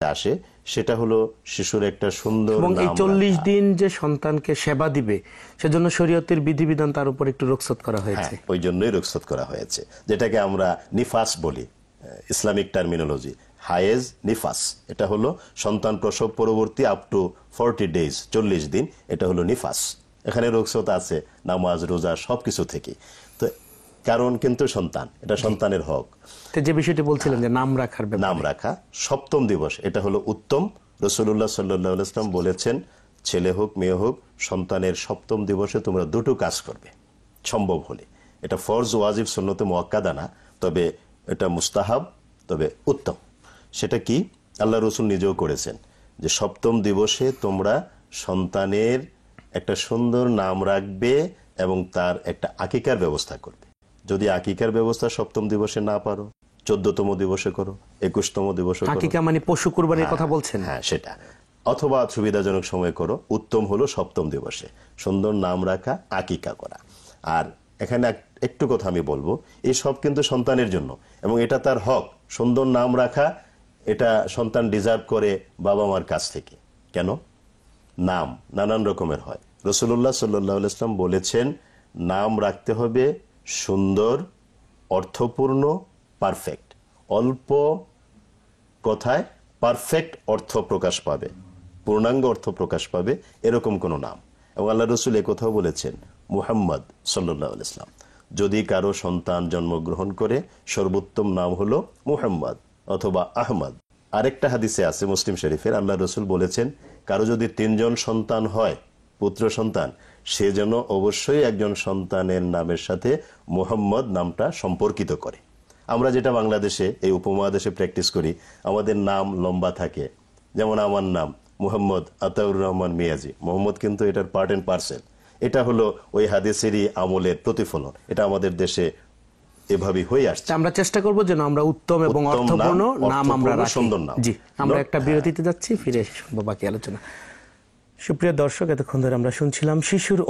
আসে সেটা হলো শিশুর একটা সুন্দর এবং এই নাম 40 রাখা। দিন যে সন্তানকে সেবা দিবে সেজন্য শরীয়তের বিধিবিধান তার উপর একটু রুখসত করা হয়েছে। হ্যাঁ, ওই জন্যই রুখসত করা হয়েছে, যেটাকে আমরা নিফাস বলি, ইসলামিক টার্মিনোলজি হায়েজ নিফাস। এটা হলো সন্তান প্রসব পরবর্তী আপ টু 40 ডেজ, 40 দিন, এটা হলো নিফাস। এখানে রুখসত আছে নামাজ রোজা সবকিছু থেকে। তো কারণ কিন্তু সন্তান, এটা সন্তানের হক। তো যে বিষয়টি বলছিলেন যে নাম রাখার ব্যাপারে, নাম রাখা সপ্তম দিবস এটা হলো উত্তম। রাসূলুল্লাহ সাল্লাল্লাহু আলাইহি ওয়াসাল্লাম বলেছেন, ছেলে হোক মেয়ে হোক সন্তানের সপ্তম দিবসে তোমরা দুটো কাজ করবে সম্ভব হলে। এটা ফরজ ওয়াজিব সুন্নতে মুআক্কাদা না, তবে এটা মুস্তাহাব, তবে উত্তম। সেটা কি? আল্লাহ রসুল নিজেও করেছেন যে সপ্তম দিবসে তোমরা সন্তানের একটা সুন্দর নাম রাখবে এবং তার একটা আকিকার ব্যবস্থা করবে। যদি আকিকার ব্যবস্থা সপ্তম দিবসে না পারো, 14তম দিবসে করো, 21তম দিবসে করো। আকিকা মানে পশু কুরবানির কথা বলছেন? হ্যাঁ, সেটা। অথবা সুবিধাজনক সময় করো। উত্তম হলো সপ্তম দিবসে সুন্দর নাম রাখা, আকিকা করা। আর এখানে একটু কথা আমি বলবো, এই সব কিন্তু সন্তানের জন্য এবং এটা তার হক। সুন্দর নাম রাখা এটা সন্তান ডিজার্ভ করে বাবা মার কাছ থেকে। কেন? নাম নানান রকমের হয়। রাসূলুল্লাহ সাল্লাল্লাহু আলাইহি ওয়াসাল্লাম বলেছেন নাম রাখতে হবে সুন্দর, অর্থপূর্ণ, পারফেক্ট। অল্প কথায় পারফেক্ট অর্থ প্রকাশ পাবে, পূর্ণাঙ্গ অর্থ প্রকাশ পাবে, এরকম কোন নাম। এবং আল্লাহ রসুল একথাও বলেছেন, মুহাম্মদ সাল্লাল্লাহু আলাইহি ওয়াসাল্লাম, যদি কারো সন্তান জন্মগ্রহণ করে সর্বোত্তম নাম হলো মুহাম্মদ অথবা আহমদ। আরেকটা হাদিসে আছে মুসলিম শরীফের, আল্লাহ রসুল বলেছেন কারো যদি 3 জন সন্তান হয়, পুত্র সন্তান, সে যেন অবশ্যই একজন সন্তানের নামের সাথে মুহাম্মদ নামটা সম্পর্কিত করে। আমরা যেটা বাংলাদেশে এই উপমহাদেশে প্র্যাকটিস করি, আমাদের নাম লম্বা থাকে। যেমন আমার নাম মুহাম্মদ আতাউর রহমান মিয়াজি, মোহাম্মদ কিন্তু এটার পার্ট এন্ড পার্সেল। এটা হলো ওই হাদিসেরই আমলের প্রতিফলন। এটা আমাদের দেশে এভাবেই হয়ে আসছে। আমরা চেষ্টা করব যেন আমরা উত্তম এবং অর্থপূর্ণ নাম আমরা রাখি। সুন্দর নাম। জি, আমরা একটা বিরতিতে যাচ্ছি, ফিরে এসে শুনবো বাকি আলোচনা। সুপ্রিয় দর্শক, এতক্ষণ ধরে আমরা শুনছিলাম শিশুর